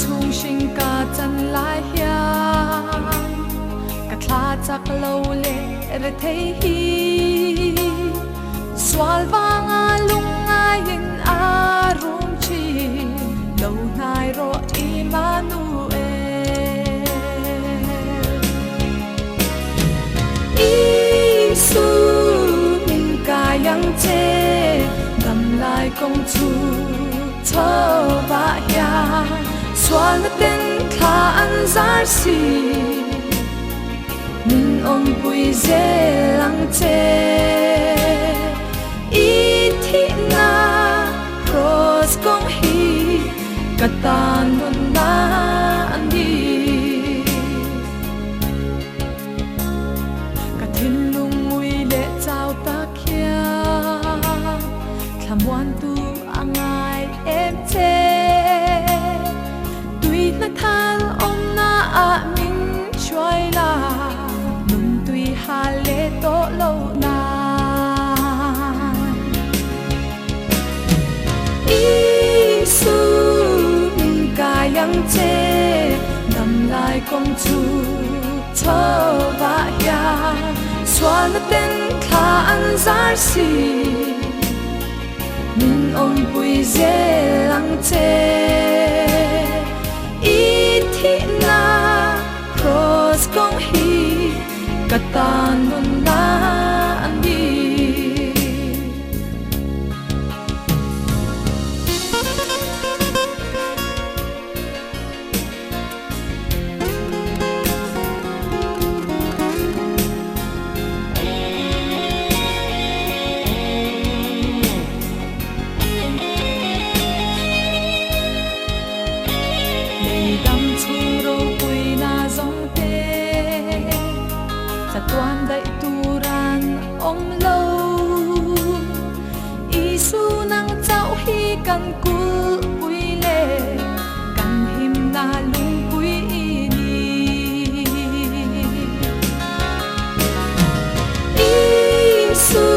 chung sinh cả chân lại hiang cả thla chắc lâu lệ re thấy hi swal vanga lung ayin arum chi lâu nay ro Emmanuel Isu min kayang che dam lai công chu thơ và ya xóa tên khá ăn giá si min ông bùi dê lăng chê ý thị na cross công hi cả ta nun na anh đi cả thiên lung mùi lệ trao ta kia tham quan tu angai em thế tuy na than om na a min choi la nun tuy ha lệ to lâu na Isu min kayang che nam lai công chu thơ và ya xóa na tên khá ăn giá si min ông bùi dê lăng chê ý thị na cross công hi cả ta nun na anh đi toàn đại tu ran om lâu Isu nang chau hi kan kul pui le kan him na lung pui ni Isu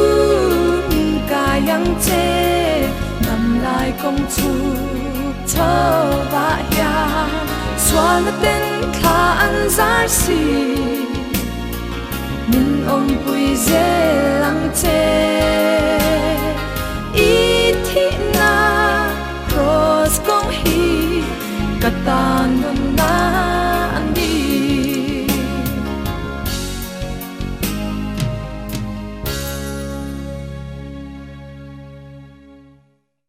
kayang che nam lai công chu thơ và ya xóa na tên khá ăn giá si min ông bùi dê lăng chê ý thị na cross công hi cả ta nun